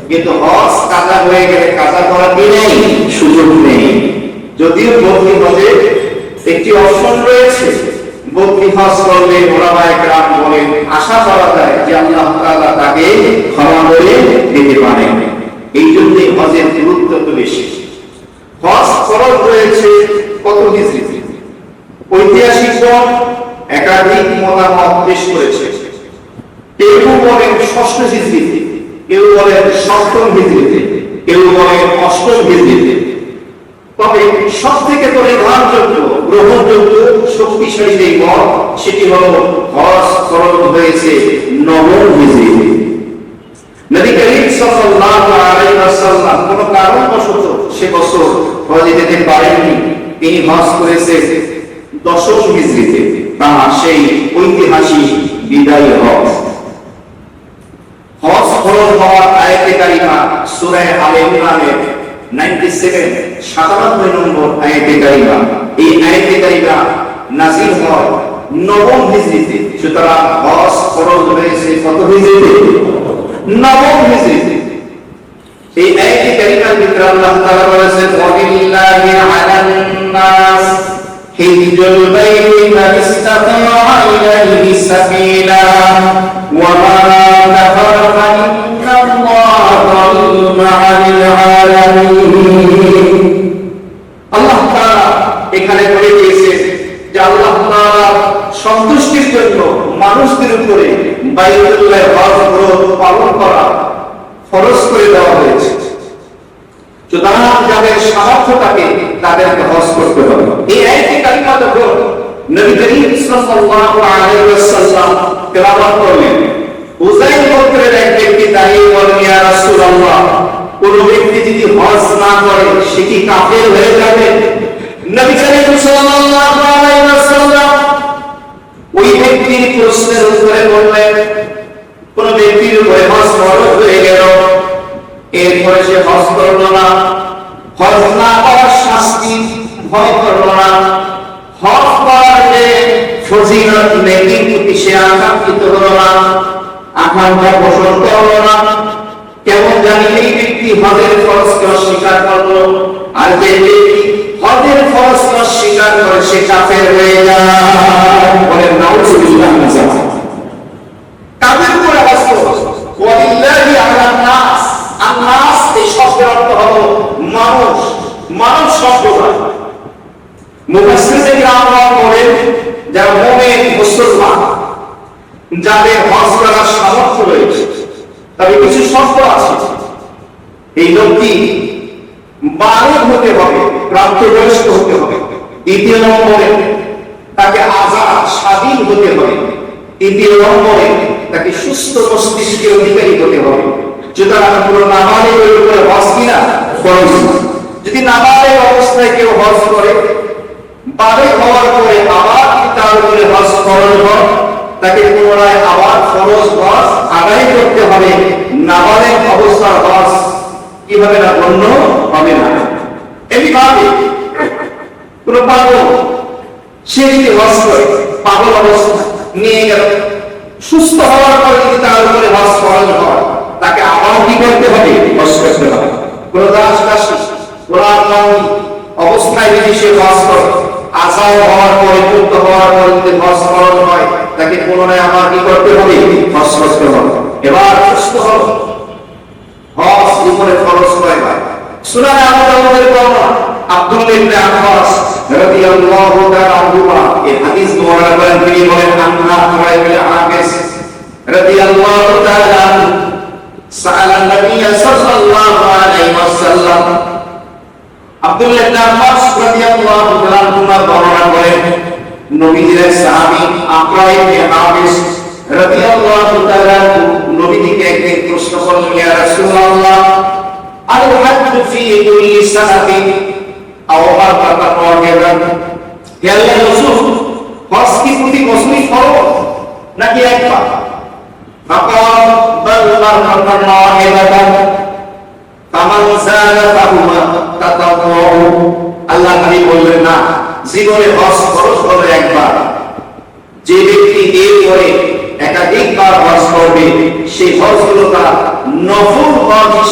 কিন্তু হজ কাজা হয়ে গেলে কাজা করার কি নেই, সুযোগ নেই। যদিও বদলি হজে একটি অপশন রয়েছে, বদলি হজ করলে ওলামায়ে কেরাম বলেন আশা করা যায় যে আল্লাহ তাআলা তাকে ক্ষমা করে দিতে পারেন। এই জন্য হজের গুরুত্ব তো বেশি। হজ ফরজ রয়েছে কত হিজরিতে? ঐতিহাসিকগণ একাধিক মতামত পেশ করেছে। কেউ বলেন ষষ্ঠ হিজরিতে, কেউ বলেন সপ্তম হিজরিতে, কেউ বলেন অষ্টম হিজরিতে। তবে সব থেকে পরিধানযোগ্য, গ্রহণযোগ্য, শক্তিশালী যে মত সেটি হলো হজ ফরজ হয়েছে নবম হিজরিতে। নবী করিম সাল্লাল্লাহু আলাইহি ওয়াসাল্লাম কোন কারণবশত সে বছর হজে যেতে পারেননি, তিনি হজ করেছেন দশম হিজরিতে, তার সেই ঐতিহাসিক বিদায়ী হজ। হজ ফরজ হওয়ার আয়াতে কারিমা সূরা আলে ইমরানের 97 নম্বর আয়াতে কারিমা। এই আয়াতে কারিমা নাযিল হয় নবম হিজরিতে। সুতরাং হজ ফরজ হয়েছে কত হিজরিতে? নবম হিজরিতে। এই আয়াতে কারিমার ভিতরে আল্লাহ তাআলা বলেছেন ওয়ালিল্লাহি আলান নাস হিজ্জুল বাইতি মান ইসতাতা ইলাইহি সাবিলা ওয়া মান কাফারা ফাইন্নাল্লাহা গানিয়্যুন আনিল আলামিন। আল্লাহ তাআলা এখানে বলে দিয়েছেন যে আল্লাহ তাআলা সন্তুষ্টির জন্য মানুষদের উপরে বাইতুল্লাহ হজ পালন করা ফরজ করে দেওয়া হয়েছে। সুতরাং যাদের সামর্থ্য থাকে তাদেরকে হজ করতে হবে। এই আয়াতে কারিমা যখন নবী করিম সাল্লাল্লাহু আলাইহি ওয়াসাল্লাম তেলাওয়াত করলেন, উযাইর গোত্রের এক ব্যক্তি দাঁড়িয়ে বলেন, ইয়া রাসূলুল্লাহ, কোন ব্যক্তি যদি হজ না করে সে কি কাফের হয়ে যাবে? নবী করিম সাল্লাল্লাহু আলাইহি ওয়াসাল্লাম ওই ব্যক্তির প্রশ্নের উত্তরে বললেন, কোন ব্যক্তির উপরে হজ ফরজ হয়ে গেল, এরপরে সে হজ করলো না, হজ না করার শাস্তি ভয় করলো না, হজ করার যে ফজিলত নেকির প্রতি সে আকাঙ্ক্ষিত হলো না, আকাঙ্ক্ষা পোষণ করলো না, কেমন জানি এই ব্যক্তি হজের ফরজকে অস্বীকার করলো। আর যে ব্যক্তি হজের ফরজকে অস্বীকার করে সে কাফের হয়ে যায়। বলেন নাউযুবিল্লাহ। কাফের উপরে হজ ফরজ। ওয়ালিল্লাহি আলান নাস, আন-নাস এই শব্দের অর্থ হলো মানুষ, মানব সম্প্রদায়। মুফাসসিরিনে কিরাম বলেন যারা মুমিন মুসলমান, যাদের হজ করার সামর্থ্য রয়েছে, তবে কিছু শর্ত আছে। এই লোকটি বালিগ হতে হবে, প্রাপ্তবয়স্ক হতে হবে। দ্বিতীয় নম্বরে তাকে আযাদ স্বাধীন হতে হবে। তৃতীয় নম্বরে তাকে সুস্থ মস্তিষ্কের অধিকারী হতে হবে। সুতরাং পুরো নাবালিগের উপরে হজ কিনা ফরজ। যদি নাবালিগ অবস্থায় কেউ হজ করে, বালিগ হওয়ার পরে আবার তার উপরে হজ ফরজ হয়, তাকে পুনরায় আবার ফরজ হজ আদায় করতে হবে। নাবালিগ অবস্থার হজ কিভাবে না গণ্য হবে না। এমনিভাবে কোন পাগল সে যদি হজ করে, পাগল অবস্থা নিয়ে গেল, সুস্থ হওয়ার পরে যদি তার উপরে হজ ফরজ হয়, তাকে আবার কি করতে হবে? হজ করতে হবে। কোন দাস-দাসী গোলাম অবস্থায় যদি সে হজ করে, আযাদ হওয়ার পরে, মুক্ত হওয়ার পরে যদি হজ ফরজ হয়, তাকে পুনরায় আবার কি করতে হবে? হজ করতে হবে। এবার সুস্থ হল, হজ উপরে ফরজ কয়বার? সুনানে আবু দাউদের বর্ণনা আব্দুল্লাহ ইবনে আব্বাস রাদিয়াল্লাহু তাআলা আনহুমা এই হাদিস বর্ণনা করেন। তিনি বলেন, আন্না ইবনে আবিস রাদিয়াল্লাহু তাআলা সাআলা নবী সাল্লাল্লাহু আলাইহি ওয়াসাল্লাম। আব্দুল্লাহ ইবনে আব্বাস রাদিয়াল্লাহু তাআলা আনহুমা বর্ণনা করেন, নবীর সাহাবী আকরা ইবনে আবিস রাদিয়াল্লাহু তাআলা নবীকে একদিন প্রশ্ন করলেন, ইয়া রাসূলুল্লাহ, আল হাজ্জু ফি কুল্লি সানাতিন আও মাররাতান ওয়াহিদাতান। হে আল্লাহর রাসূল, হজ কি প্রতি বছরই ফরজ নাকি একবার? ফাকাল বাল মাররাতান ওয়াহিদাতান ফামান যালা ফাহুয়া তাতাওউ। আল্লাহ নবী বললেন, না, জীবনে হজ ফরজ হলো একবার। যে ব্যক্তি এরপরে একাধিকবার হজ করবে, সেই হজগুলো তার নফল হজ